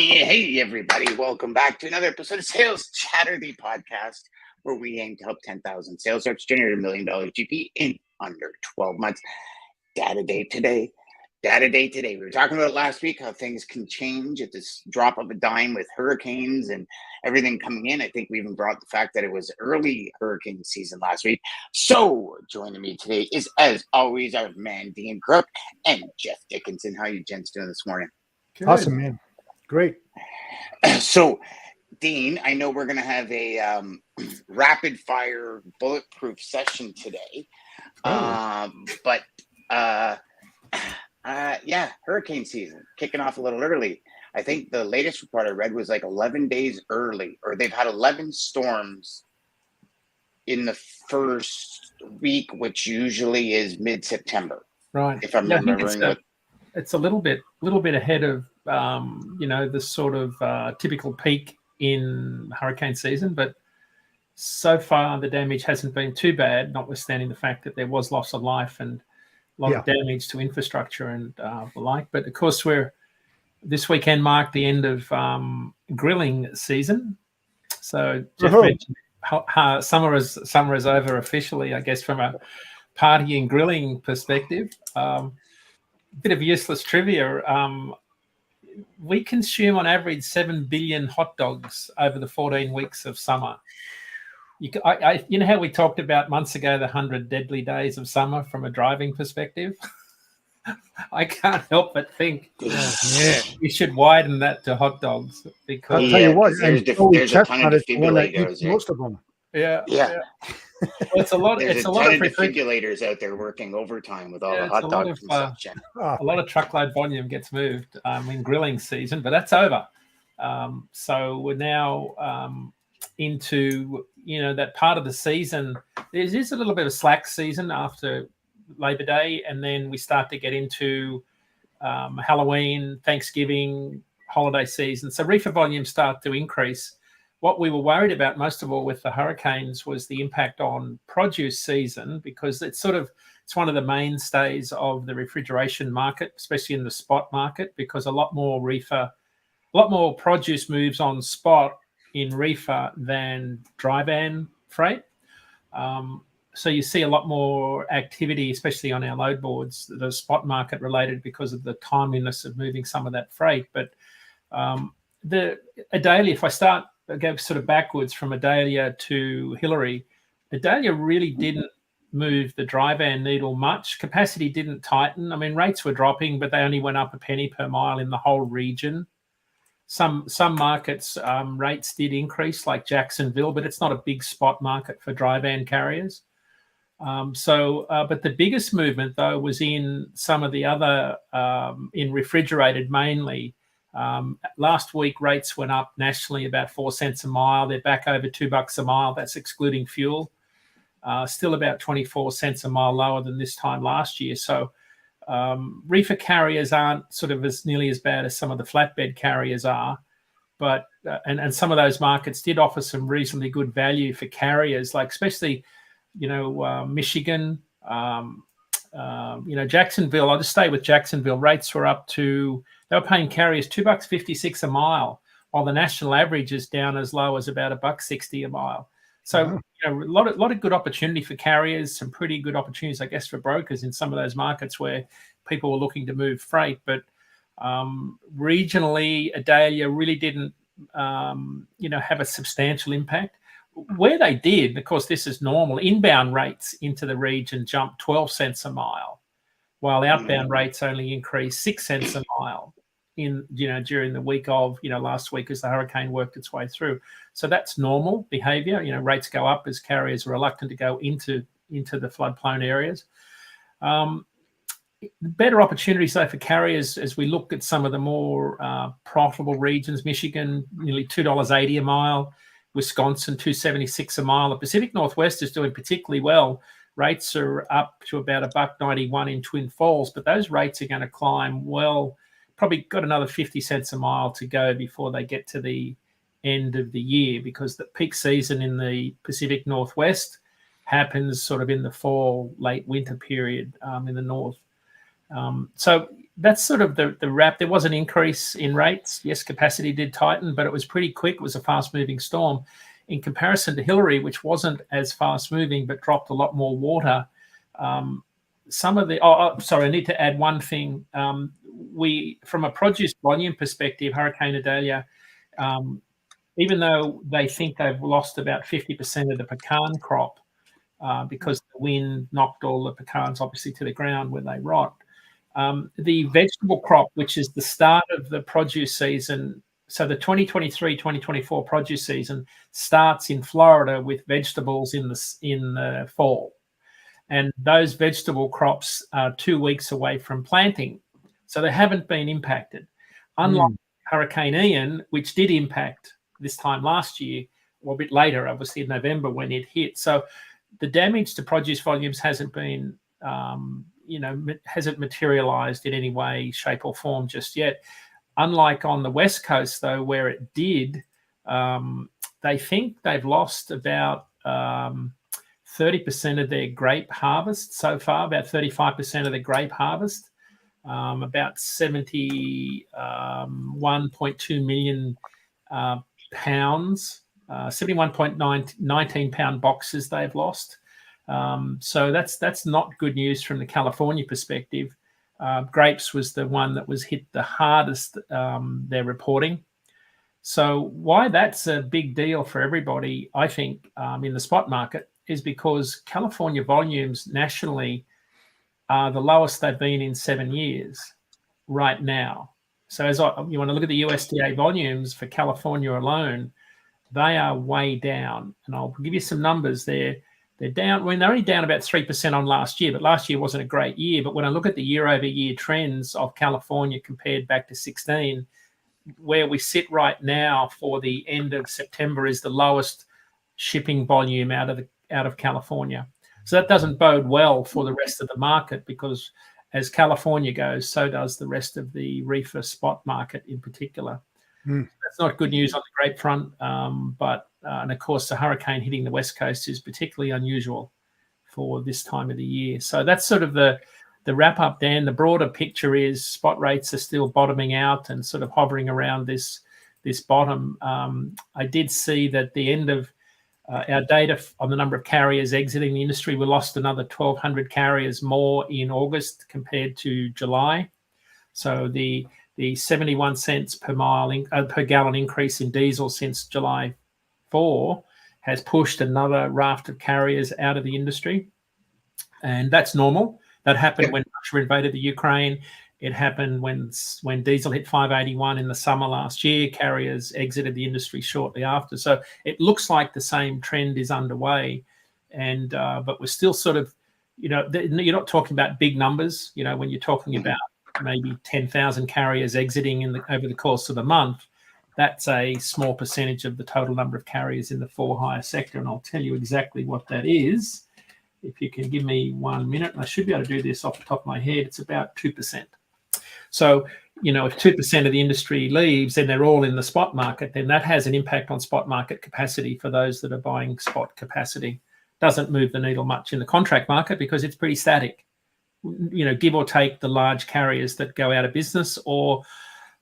Hey, everybody. Welcome back to another episode of Sales Chatter, the podcast where we aim to help 10,000 sales reps generate $1 million GP in under 12 months. Data day today. We were talking about last week how things can change at this drop of a dime with hurricanes and everything coming in. I think we even brought the fact that it was early hurricane season last week. So joining me today is, as always, our man, Dean Crook and Jeff Dickinson. How you gents doing this morning? Good. Awesome, man. Great. So, Dean, I know we're going to have a rapid fire bulletproof session today. Hurricane season kicking off a little early. I think the latest report I read was like 11 days early, or they've had 11 storms in the first week, which usually is mid-September. Right. If I'm remembering it's a little bit ahead of the sort of typical peak in hurricane season, but so far the damage hasn't been too bad, notwithstanding the fact that there was loss of life and a lot of damage to infrastructure and the like. But of course, this weekend marked the end of grilling season. So Jeff mentioned summer is over officially, I guess, from a party and grilling perspective. Bit of useless trivia. We consume on average 7 billion hot dogs over the 14 weeks of summer. You know how we talked about months ago the 100 deadly days of summer from a driving perspective? I can't help but think we should widen that to hot dogs, because I'll tell you what, there's a ton of defibrillators. Most of them. Yeah. Well, it's a lot. There's it's a lot ton of defibrillators out there working overtime with all the hot dog consumption. A lot of truckload volume gets moved in grilling season, but that's over. So we're now into that part of the season. There is a little bit of slack season after Labor Day, and then we start to get into Halloween, Thanksgiving, holiday season. So reefer volumes start to increase. What we were worried about most of all with the hurricanes was the impact on produce season, because it's one of the mainstays of the refrigeration market, especially in the spot market, because a lot more produce moves on spot in reefer than dry van freight. So you see a lot more activity, especially on our load boards, the spot market related, because of the timeliness of moving some of that freight. But Adalia, if I go sort of backwards from Adalia to Hillary, Adalia really didn't move the dry van needle much. Capacity didn't tighten. I mean, rates were dropping, but they only went up a penny per mile in the whole region. Some markets rates did increase, like Jacksonville, but it's not a big spot market for dry van carriers. But the biggest movement though was in some of the other in refrigerated mainly. Last week rates went up nationally about 4 cents a mile. They're back over $2 a mile. That's excluding fuel. Still about 24 cents a mile lower than this time last year. So reefer carriers aren't sort of nearly as bad as some of the flatbed carriers are, but and some of those markets did offer some reasonably good value for carriers, like especially Michigan, Jacksonville. I'll just stay with Jacksonville. Rates were they were paying carriers $2.56 a mile, while the national average is down as low as about $1.60 a mile. So a lot of good opportunity for carriers, some pretty good opportunities, I guess, for brokers in some of those markets where people were looking to move freight. But regionally, Adalia really didn't have a substantial impact. Where they did, of course, this is normal, inbound rates into the region jumped 12 cents a mile, while outbound rates only increased 6 cents a mile during the week of last week as the hurricane worked its way through. So that's normal behavior. Rates go up as carriers are reluctant to go into the flood-prone areas. Better opportunities though for carriers as we look at some of the more profitable regions. Michigan, nearly $2.80 a mile. Wisconsin, $2.76 a mile. The Pacific Northwest is doing particularly well. Rates are up to about $1.91 in Twin Falls, but those rates are going to climb well. Probably got another 50 cents a mile to go before they get to the end of the year, because the peak season in the Pacific Northwest happens sort of in the fall, late winter period in the north. So that's sort of the wrap. There was an increase in rates. Yes, capacity did tighten, but it was pretty quick. It was a fast-moving storm. In comparison to Hillary, which wasn't as fast-moving but dropped a lot more water, some of the... sorry, I need to add one thing. From a produce volume perspective, Hurricane Idalia, even though they think they've lost about 50% of the pecan crop because the wind knocked all the pecans obviously to the ground where they rot, the vegetable crop, which is the start of the produce season, so the 2023-2024 produce season starts in Florida with vegetables in the fall. And those vegetable crops are 2 weeks away from planting. So they haven't been impacted. Unlike Hurricane Ian, which did impact this time last year, or a bit later, obviously in November when it hit. So the damage to produce volumes hasn't been, hasn't materialized in any way, shape or form just yet. Unlike on the West Coast, though, where it did, they think they've lost about 30% of their grape harvest so far, about 35% of the grape harvest, about 71.2 million pounds, 71.19 pound boxes they've lost. So that's not good news from the California perspective. Grapes was the one that was hit the hardest, they're reporting. So why that's a big deal for everybody, I think, in the spot market is because California volumes nationally are the lowest they've been in 7 years right now. So you want to look at the USDA volumes for California alone, they are way down. And I'll give you some numbers there. They're down. They're only down about 3% on last year, but last year wasn't a great year. But when I look at the year-over-year trends of California compared back to 16, where we sit right now for the end of September is the lowest shipping volume out of California. So that doesn't bode well for the rest of the market, because as California goes, so does the rest of the reefer spot market in particular. That's not good news on the grape front, and of course the hurricane hitting the West Coast is particularly unusual for this time of the year. So that's sort of the wrap up, Dan. The broader picture is spot rates are still bottoming out and sort of hovering around this bottom. I did see that the end of our data on the number of carriers exiting the industry, we lost another 1,200 carriers more in August compared to July. So the 71 cents per gallon increase in diesel since July 4 has pushed another raft of carriers out of the industry. And that's normal. That happened when Russia invaded the Ukraine. It happened when diesel hit 581 in the summer last year. Carriers exited the industry shortly after. So it looks like the same trend is underway. And but we're still sort of, you're not talking about big numbers. When you're talking about maybe 10,000 carriers exiting over the course of the month, that's a small percentage of the total number of carriers in the for-hire sector. And I'll tell you exactly what that is. If you can give me 1 minute, and I should be able to do this off the top of my head, it's about 2%. So, if 2% of the industry leaves, then they're all in the spot market, then that has an impact on spot market capacity for those that are buying spot capacity. Doesn't move the needle much in the contract market because it's pretty static. Give or take the large carriers that go out of business, or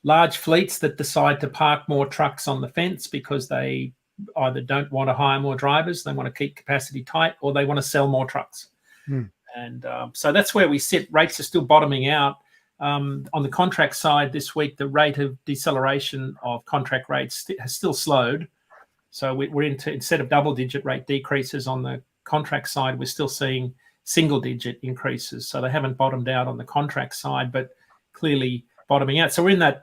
large fleets that decide to park more trucks on the fence because they either don't want to hire more drivers, they want to keep capacity tight, or they want to sell more trucks. And so that's where we sit. Rates are still bottoming out. On the contract side this week, the rate of deceleration of contract rates has still slowed. So we're into, instead of double-digit rate decreases on the contract side, we're still seeing single-digit increases. So they haven't bottomed out on the contract side, but clearly bottoming out. So we're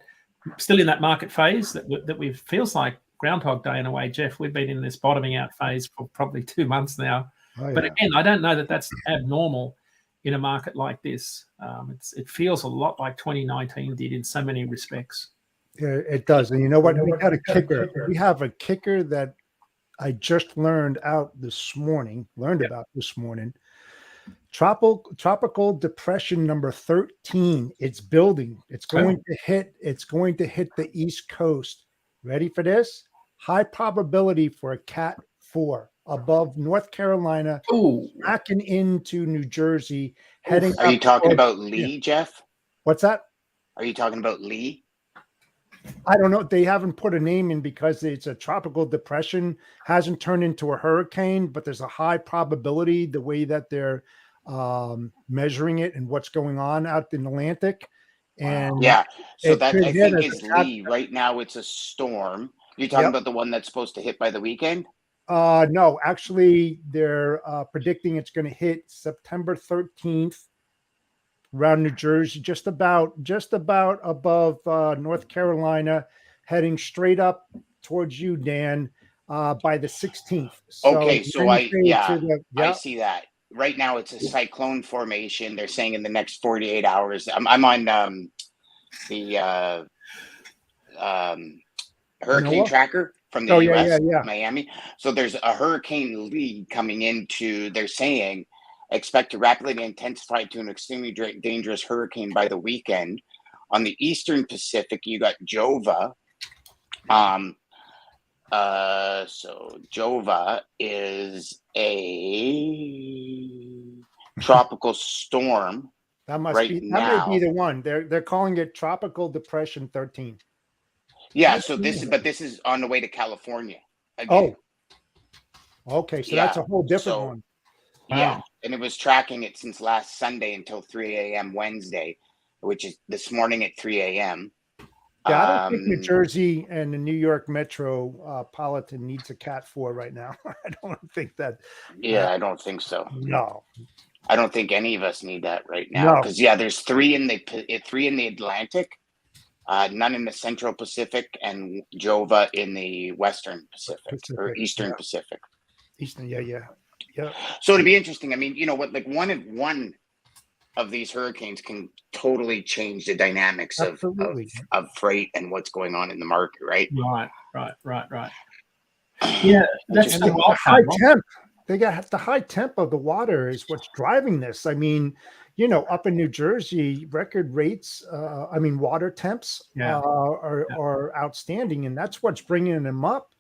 still in that market phase that we feels like Groundhog Day in a way, Jeff. We've been in this bottoming out phase for probably 2 months now. Oh, yeah. But again, I don't know that that's abnormal in a market like this. It feels a lot like 2019 did in so many respects. Yeah, it does. And you know what? We got a kicker. We have a kicker that I just learned about this morning. Tropical depression number 13. It's building. It's going to hit the East Coast. Ready for this? High probability for a Cat 4 above North Carolina, smacking into New Jersey, heading. Are you talking about Lee, Jeff? What's that? Are you talking about Lee? I don't know. They haven't put a name in because it's a tropical depression, hasn't turned into a hurricane, but there's a high probability the way that they're measuring it and what's going on out in the Atlantic. And yeah, so it that could I hit think us is at- Lee. Right now, it's a storm. You're talking Yep. about the one that's supposed to hit by the weekend? No, actually, they're predicting it's going to hit September 13th around New Jersey, just about above North Carolina, heading straight up towards you, Dan, by the 16th. Okay, so Wednesday to the, I see that. Right now, it's a cyclone formation. They're saying in the next 48 hours. I'm on the hurricane Noah? tracker from the Oh, US, yeah. Miami. So there's a hurricane lead coming into, they're saying, expect to rapidly intensify to an extremely dangerous hurricane by the weekend. On the Eastern Pacific, you got Jova. So Jova is a tropical storm. That must right be now. may be the one. They're calling it Tropical Depression 13. Yeah, so this is on the way to California Oh, again. okay. So that's a whole different one. Yeah, and it was tracking it since last Sunday until 3 a.m. Wednesday, which is this morning at 3 a.m. Yeah, I don't think New Jersey and the New York metropolitan needs a Cat 4 right now. I don't think that. Yeah, I don't think so. No, I don't think any of us need that right now because there's three in the Atlantic, none in the Central Pacific, and Jova in the Western Pacific or Eastern Pacific. Eastern, yeah. So it'd be interesting. I mean, you know what? Like one of these hurricanes can totally change the dynamics of freight and what's going on in the market, right? Right. Yeah, that's the high temp. They got the high temp of the water is what's driving this. I mean, up in New Jersey, record rates. Water temps are outstanding, and that's what's bringing them up.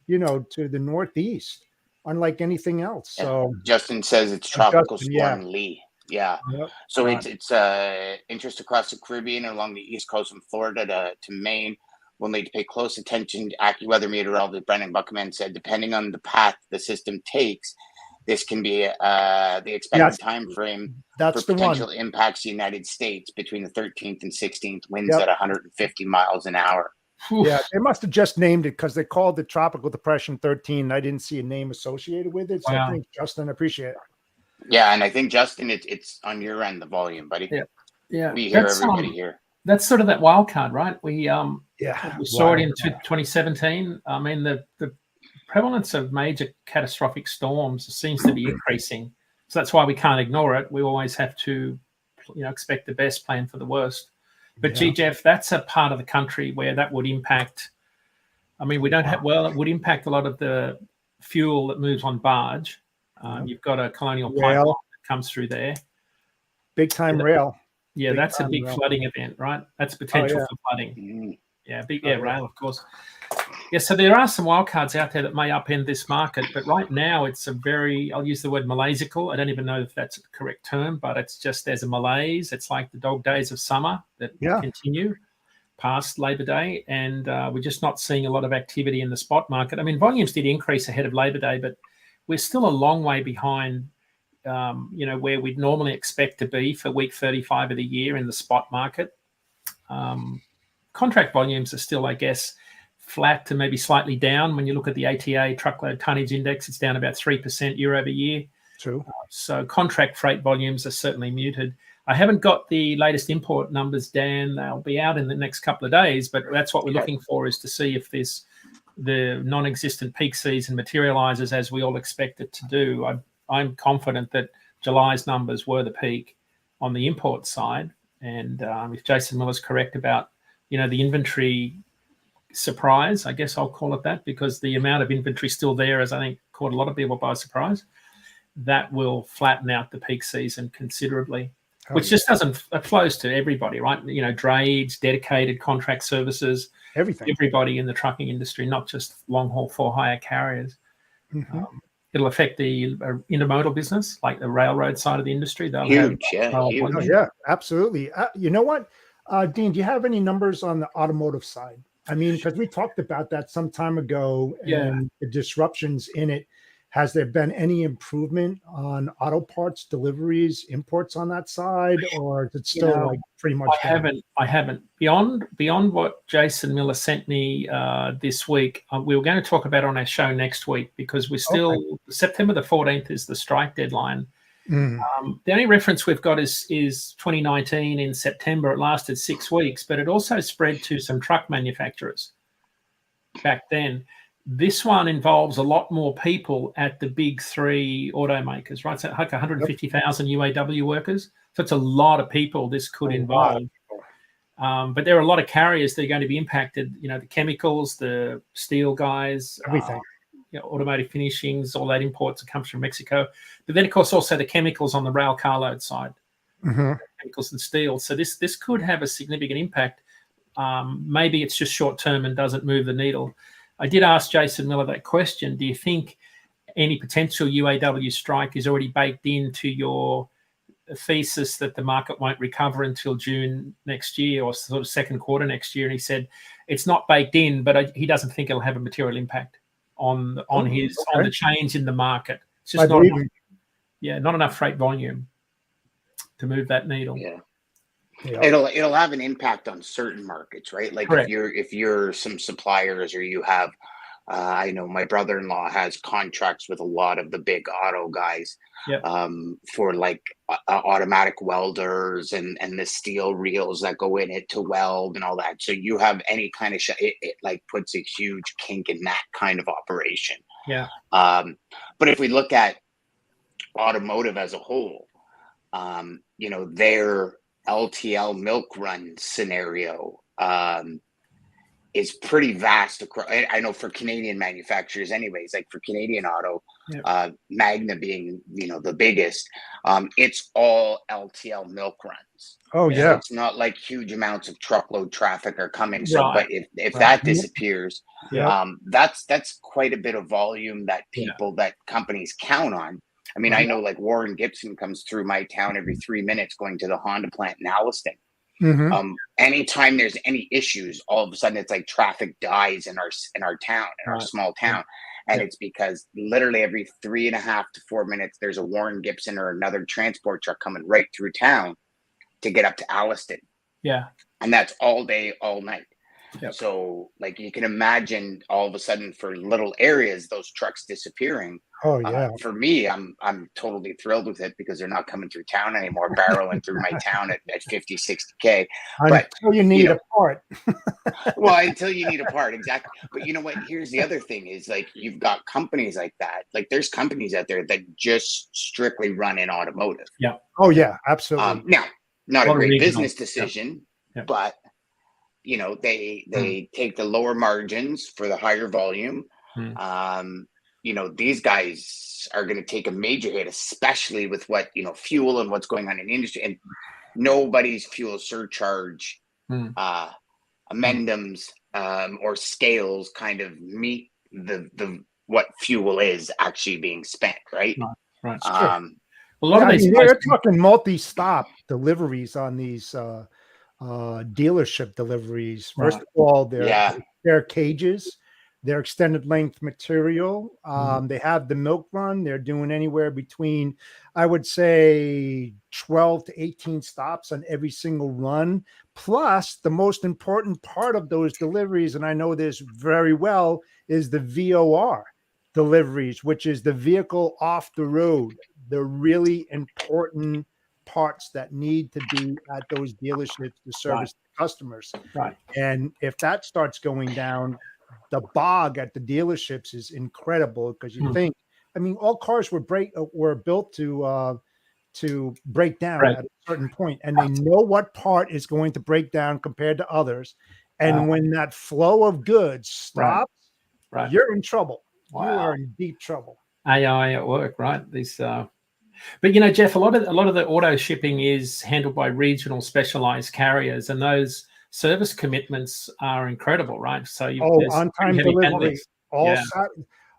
To the Northeast, unlike anything else. So Justin says it's tropical storm Lee. Yeah. Yep. So it's interest across the Caribbean along the East Coast from Florida to Maine. We'll need to pay close attention. AccuWeather meteorologist Brendan Buckman said, depending on the path the system takes, this can be the expected time frame for potential impacts to the United States between the 13th and 16th, winds at 150 miles an hour. Yeah, they must have just named it because they called it Tropical Depression 13. I didn't see a name associated with it. So I think, Justin, appreciate it. Yeah, and I think, Justin, it's on your end, the volume, buddy. Yeah. We hear everybody here. That's sort of that wild card, right? We saw it in 2017. I mean, the prevalence of major catastrophic storms seems to be increasing. So that's why we can't ignore it. We always have to, expect the best, plan for the worst. But Jeff, that's a part of the country where that would impact. I mean, we don't have, it would impact a lot of the fuel that moves on barge. You've got a colonial pipeline that comes through there. Big time rail. Yeah, that's a big flooding event, right? That's potential for flooding. Yeah, rail, of course. Yeah, so there are some wildcards out there that may upend this market, but right now it's I'll use the word Malaysical. I don't even know if that's the correct term, but it's just there's a malaise. It's like the dog days of summer that continue past Labor Day, and we're just not seeing a lot of activity in the spot market. I mean, volumes did increase ahead of Labor Day, but we're still a long way behind, where we'd normally expect to be for week 35 of the year in the spot market. Contract volumes are still, I guess, flat to maybe slightly down. When you look at the ATA truckload tonnage index, it's down about 3% year over year. True. So contract freight volumes are certainly muted. I haven't got the latest import numbers, Dan. They'll be out in the next couple of days, but that's what we're looking for, is to see if the non-existent peak season materializes as we all expect it to do. I'm confident that July's numbers were the peak on the import side. And if Jason Miller's correct about, the inventory surprise, I guess I'll call it that, because the amount of inventory still there, as I think caught a lot of people by surprise, that will flatten out the peak season considerably, which just it flows to everybody, right? Drayage, dedicated contract services, everybody in the trucking industry, not just long haul for hire carriers. Mm-hmm. It'll affect the intermodal business, like the railroad side of the industry. They'll huge. Yeah, absolutely. You know what? Dean, do you have any numbers on the automotive side? I mean, because we talked about that some time ago and the disruptions in it. Has there been any improvement on auto parts deliveries, imports on that side, or is it still like pretty much? I haven't. Beyond what Jason Miller sent me this week, we were going to talk about on our show next week, because we're still September the 14th is the strike deadline. The only reference we've got is 2019 in September. It lasted 6 weeks, but it also spread to some truck manufacturers back then. This one involves a lot more people at the big three automakers, right? So like 150,000 UAW workers. So it's a lot of people this could involve. But there are a lot of carriers that are going to be impacted. You know, the chemicals, the steel guys, everything. Automotive finishings, all that imports that comes from Mexico. But then, of course, also the chemicals on the rail carload side, chemicals and steel. So this could have a significant impact. Maybe it's just short term and doesn't move the needle. I did ask Jason Miller that question. Do you think any potential UAW strike is already baked into your thesis that the market won't recover until June next year or sort of second quarter next year? And he said it's not baked in, but he doesn't think it'll have a material impact on the change in the market. It's just not enough freight volume to move that needle. Yeah. It'll have an impact on certain markets, right? Like if you're some suppliers, or you have I know my brother-in-law has contracts with a lot of the big auto guys for like automatic welders and the steel reels that go in it to weld and all that. So you have any kind of it like puts a huge kink in that kind of operation. But if we look at automotive as a whole, their LTL milk run scenario is pretty vast across. I know for Canadian manufacturers anyways, like for Canadian auto, Magna being, the biggest, it's all LTL milk runs. So it's not like huge amounts of truckload traffic are coming. So, but if that disappears, that's quite a bit of volume that that companies count on. I mean, I know like Warren Gibson comes through my town every 3 minutes going to the Honda plant in Alliston. Anytime there's any issues, all of a sudden it's like traffic dies in our town, in our small town. And it's because literally every 3.5 to 4 minutes, there's a Warren Gibson or another transport truck coming right through town to get up to Alliston. And that's all day, all night. So like you can imagine all of a sudden for little areas, those trucks disappearing. For me, I'm totally thrilled with it because they're not coming through town anymore, barreling through my town at 50, 60K. But until you need a part. Until you need a part. Exactly. But you know what? Here's the other thing is like, you've got companies like that. Like there's companies out there that just strictly run in automotive. Absolutely. Now, not a great business decision, but they take the lower margins for the higher volume. These guys are going to take a major hit, especially with what, fuel and what's going on in the industry, and nobody's fuel surcharge amendments or scales kind of meet the what fuel is actually being spent. Right. A lot of these they're talking multi-stop deliveries on these dealership deliveries. First of all, they're cages, they're extended length material. They have the milk run. They're doing anywhere between, I would say, 12 to 18 stops on every single run. Plus, the most important part of those deliveries, and I know this very well, is the VOR deliveries, which is the vehicle off the road. The really important parts that need to be at those dealerships to service the customers. And if that starts going down, the bog at the dealerships is incredible, because you think, I mean, all cars were built to break down at a certain point, and they know what part is going to break down compared to others. And when that flow of goods stops, you're in trouble. You are in deep trouble. AI at work, right? These but Jeff, a lot of the auto shipping is handled by regional specialized carriers, and those service commitments are incredible, right? So on-time delivery.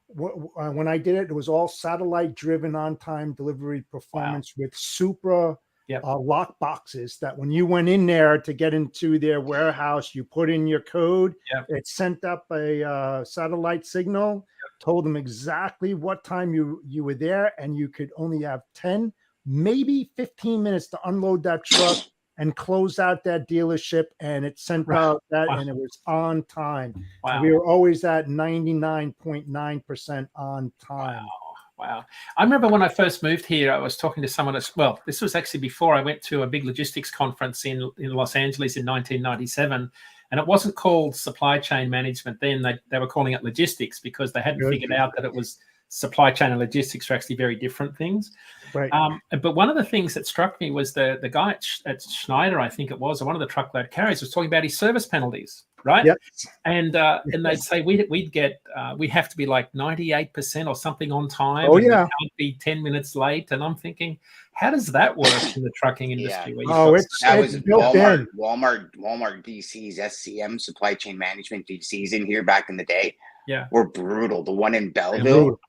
When I did it, it was all satellite-driven on-time delivery performance with super lock boxes that when you went in there to get into their warehouse, you put in your code. It sent up a satellite signal, told them exactly what time you were there, and you could only have 10, maybe 15 minutes to unload that truck and close out that dealership, and it sent out that, and it was on time. Wow. So we were always at 99.9% on time. Wow. I remember when I first moved here, I was talking to someone well, this was actually before I went to a big logistics conference in Los Angeles in 1997. And it wasn't called supply chain management then. They were calling it logistics because they hadn't figured out that it was supply chain and logistics are actually very different things. Right. But one of the things that struck me was the guy at Schneider, I think it was, or one of the truckload carriers was talking about his service penalties, right? Yep. And they'd say we have to be like 98% or something on time. Oh, and yeah. we can't be 10 minutes late. And I'm thinking, how does that work in the trucking industry? That was built in. Walmart DC's SCM, supply chain management DCs in here back in the day. Yeah, were brutal. The one in Belleville,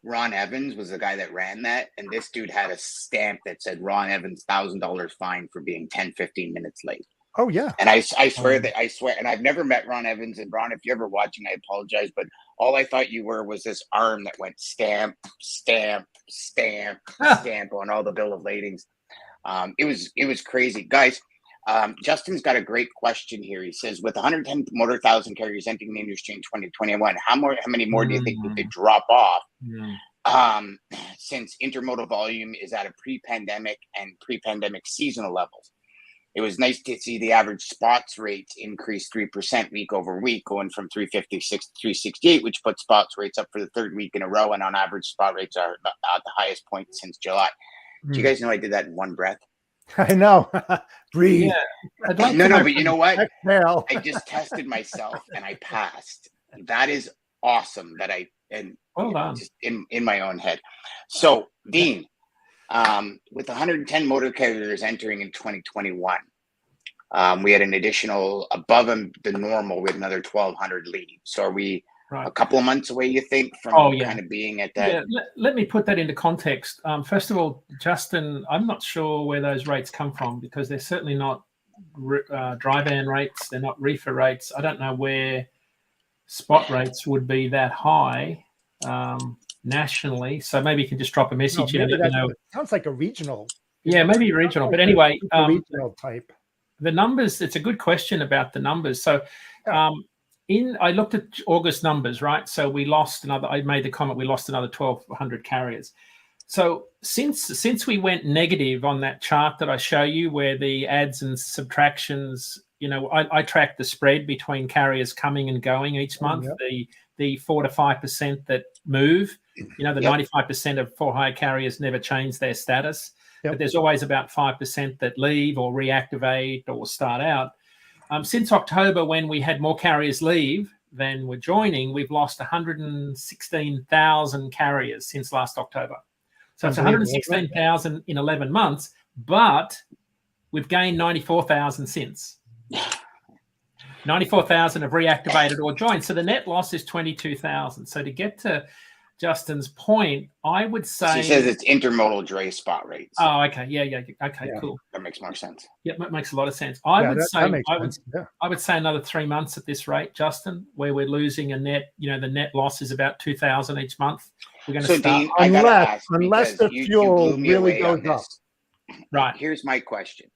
Ron Evans was the guy that ran that, and this dude had a stamp that said Ron Evans $1,000 fine for being 10-15 minutes late. Oh yeah. And I swear, and I've never met Ron Evans. And Ron, if you're ever watching, I apologize, but all I thought you were was this arm that went stamp, stamp, stamp, stamp on all the bill of ladings. It was crazy, guys. Justin's got a great question here. He says, with 110 motor thousand carriers entering the industry in 2021, how many more do you think we could drop off? Since intermodal volume is at a pre-pandemic seasonal levels. It was nice to see the average spots rates increase 3% week over week, going from 356 to 368, which puts spots rates up for the third week in a row. And on average, spot rates are at the highest point since July. Do you guys know I did that in one breath? I know. Breathe. Yeah. Like but you know what? Exhale. I just tested myself and I passed. That is awesome. Just in my own head. So, Dean, with 110 motor carriers entering in 2021, we had an additional above the normal with another 1,200 leads. So, are we a couple of months away, you think, from kind of being at that? Yeah, let me put that into context. First of all, Justin, I'm not sure where those rates come from because they're certainly not dry van rates. They're not reefer rates. I don't know where spot rates would be that high nationally. So maybe you can just drop a message in and let me know. Sounds like a regional. Yeah, maybe regional. But anyway, regional type. The numbers, it's a good question about the numbers. So I looked at August numbers, right? So I made the comment, we lost another 1,200 carriers. So since we went negative on that chart that I show you where the adds and subtractions, I track the spread between carriers coming and going each month, the 4 to 5% that move, the 95% of for-hire carriers never change their status, but there's always about 5% that leave or reactivate or start out. Since October, when we had more carriers leave than were joining, we've lost 116,000 carriers since last October. So it's 116,000 in 11 months, but we've gained 94,000 since. 94,000 have reactivated or joined. So the net loss is 22,000. So to get to Justin's point, I would say... He says it's intermodal dray spot rates. Oh, okay. Yeah. Okay, cool. That makes more sense. Yeah, that makes a lot of sense. I would say another 3 months at this rate, Justin, where we're losing a net, the net loss is about 2,000 each month. We're going to start... Dean, unless the fuel really goes up. Right. Here's my question.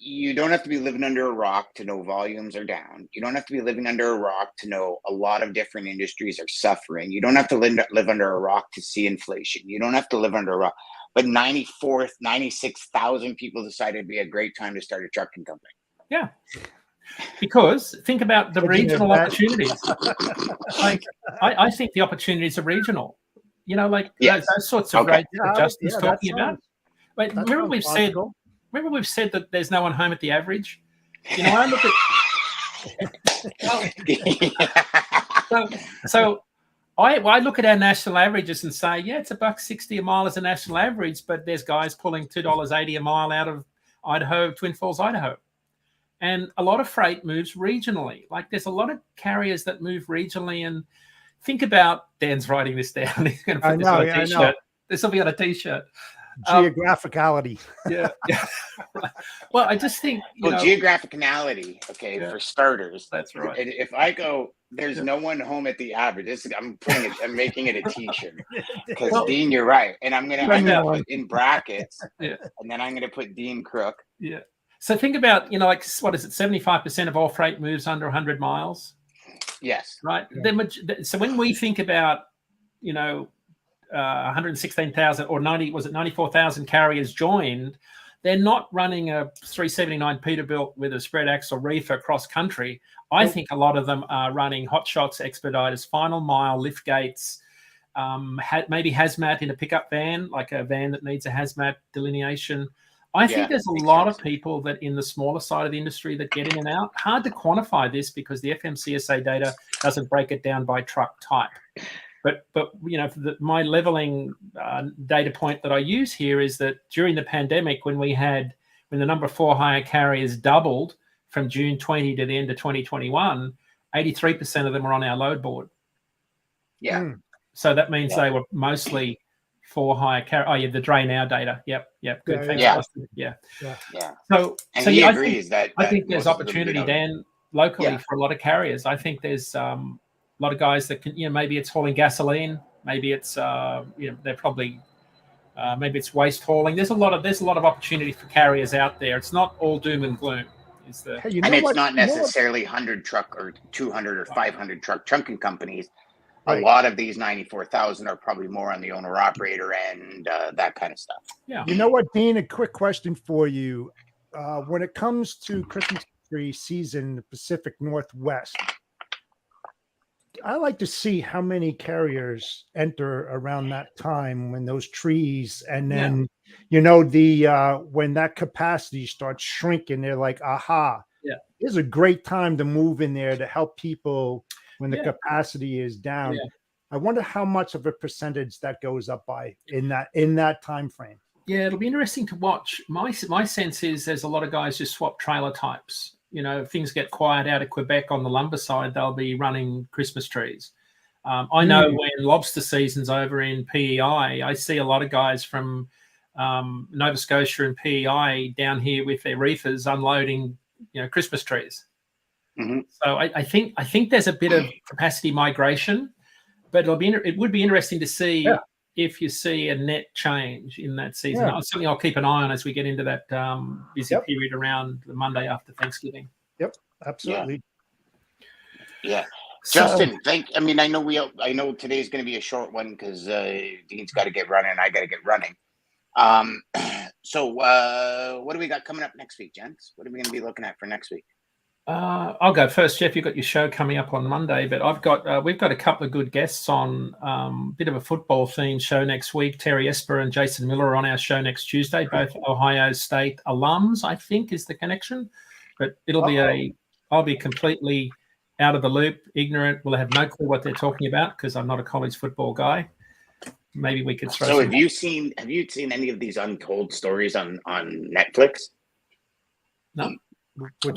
You don't have to be living under a rock to know volumes are down. You don't have to be living under a rock to know a lot of different industries are suffering. You don't have to live under a rock to see inflation. You don't have to live under a rock. But 96,000 people decided it'd be a great time to start a trucking company. Yeah. Because think about the regional opportunities. I think the opportunities are regional. Those sorts of rates that Justin's talking about. Wait, remember we've said that there's no one home at the average. I look at I look at our national averages and say, it's $1.60 a mile as a national average, but there's guys pulling $2.80 a mile out of Idaho, Twin Falls, Idaho. And a lot of freight moves regionally. Like there's a lot of carriers that move regionally. And think about, Dan's writing this down. He's going to put this on a t-shirt. This will be on a T-shirt. Geographicality. Yeah. Right. Well, I just think geographicality. Okay, Yeah. for starters. That's right. And if I go, there's no one home at the average. I'm making it a T-shirt because Dean, you're right, and I'm gonna put in brackets, and then I'm gonna put Dean Crook. Yeah. So think about like what is it? 75% of all freight moves under 100 miles. Yes. Right. Yeah. So when we think about 116,000 or 94,000 carriers joined, they're not running a 379 Peterbilt with a spread axle reefer cross country. I think a lot of them are running hot shots, expediters, final mile, lift gates, maybe hazmat in a pickup van, like a van that needs a hazmat delineation. I think there's a lot of people that in the smaller side of the industry that get in and out. Hard to quantify this because the FMCSA data doesn't break it down by truck type. But my leveling data point that I use here is that during the pandemic, when the number of for-hire carriers doubled from June 20 to the end of 2021, 83% of them were on our load board. Yeah. So that means they were mostly for-hire carriers. Oh, yeah, the Dray Now data. Yep. Good. Thanks, Austin. Yeah. So he agrees that I think there's opportunity, Dan, locally for a lot of carriers. I think there's a lot of guys that can, maybe it's hauling gasoline, maybe it's they're probably maybe it's waste hauling. There's a lot of opportunity for carriers out there. It's not all doom and gloom. It's not necessarily 100 truck or 200 or 500 truck trunking companies. A lot of these 94,000 are probably more on the owner operator and that kind of stuff. Yeah. You know what, Dean? A quick question for you. When it comes to Christmas tree season in the Pacific Northwest, I like to see how many carriers enter around that time when those trees, and then when that capacity starts shrinking, they're like, aha, this is a great time to move in there to help people when the capacity is down. Yeah. I wonder how much of a percentage that goes up by in that time frame. Yeah, it'll be interesting to watch. My sense is there's a lot of guys just swap trailer types. If things get quiet out of Quebec on the lumber side, they'll be running Christmas trees. I know when lobster season's over in PEI, I see a lot of guys from Nova Scotia and PEI down here with their reefers unloading, Christmas trees. Mm-hmm. So I think there's a bit of capacity migration, but it would be interesting to see if you see a net change in that season. It's something I'll keep an eye on as we get into that busy period around the Monday after Thanksgiving. Yep, absolutely. Yeah. Justin, I know today's going to be a short one because Dean's got to get running and I got to get running. So what do we got coming up next week, gents? What are we going to be looking at for next week? I'll go first, Jeff. You've got your show coming up on Monday, but we've got a couple of good guests on a bit of a football themed show next week. Terry Esper and Jason Miller are on our show next Tuesday, both Ohio State alums, I think is the connection. But I'll be completely out of the loop, ignorant. Will have no clue what they're talking about because I'm not a college football guy. Maybe we could throw. So have you seen any of these untold stories on Netflix? No.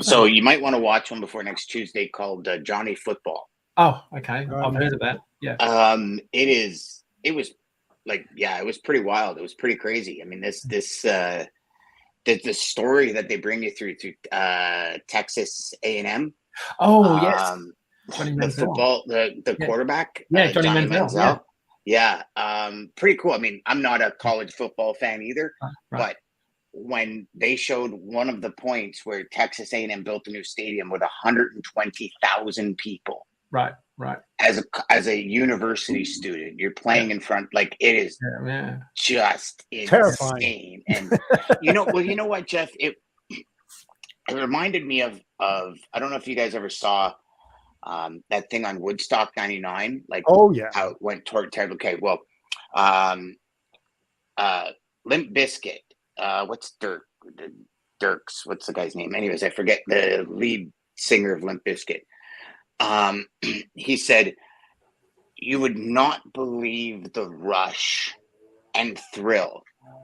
So you might want to watch one before next Tuesday called Johnny Football. Oh, okay. I've heard of that. Yeah. It was pretty wild. It was pretty crazy. I mean, the story that they bring you through Texas A&M. Oh, yes. The football, the quarterback. Yeah, Johnny Manziel. Yeah. Pretty cool. I mean, I'm not a college football fan either, but when they showed one of the points where Texas A&M built a new stadium with 120,000 people. Right. As a university student, you're playing in front, like it is just terrifying. And you know what, Jeff? It reminded me of I don't know if you guys ever saw that thing on Woodstock 99, like how it went toward terrible. Okay, well, Limp Bizkit. What's Dirks? What's the guy's name? Anyways, I forget the lead singer of Limp Bizkit. He said, "You would not believe the rush and thrill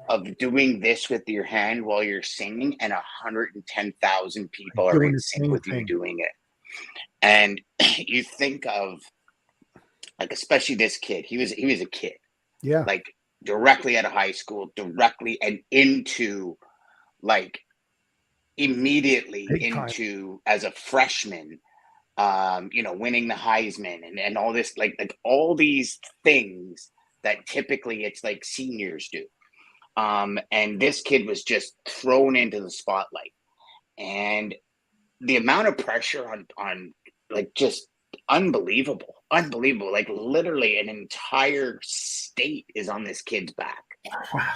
of doing this with your hand while you're singing, and 110,000 people are in sync with you doing it." And you think of, like, especially this kid. He was a kid. Yeah. Like, directly out of high school, directly and into like immediately Big time. into as a freshman, winning the Heisman and all this, like all these things that typically it's like seniors do. And this kid was just thrown into the spotlight. And the amount of pressure on like just unbelievable. Like literally an entire state is on this kid's back. Wow.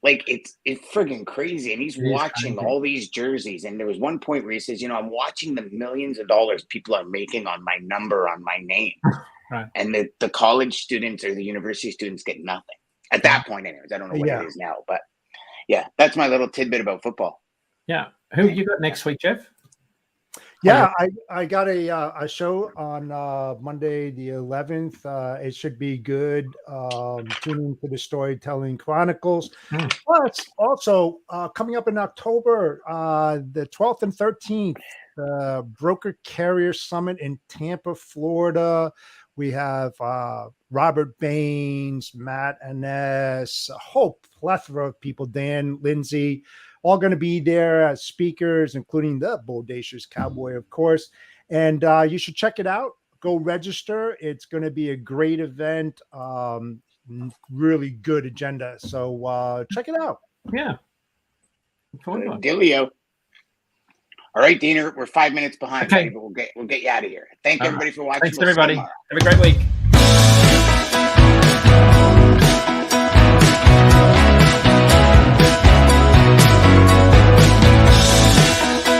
Like it's friggin' crazy. And he's It is watching crazy. all these jerseys. And there was one point where he says, I'm watching the millions of dollars people are making on my number, on my name. Right. And the college students or the university students get nothing. At that point, anyways. I don't know what it is now. But yeah, that's my little tidbit about football. Yeah. Who you got next week, Jeff? Yeah, I got a show on Monday the 11th. It should be good. Tune into the Storytelling Chronicles. Plus, also coming up in October, the 12th and 13th, the Broker Carrier Summit in Tampa, Florida. We have Robert Baines, Matt Aness, a whole plethora of people, Dan, Lindsay, all going to be there as speakers, including the Bodacious Cowboy, of course. And you should check it out. Go register. It's going to be a great event. Really good agenda. So check it out. Yeah. Dealio. All right, Diener, we're 5 minutes behind. Okay. But we'll get you out of here. Thank everybody for watching. Thanks, everybody. Have a great week.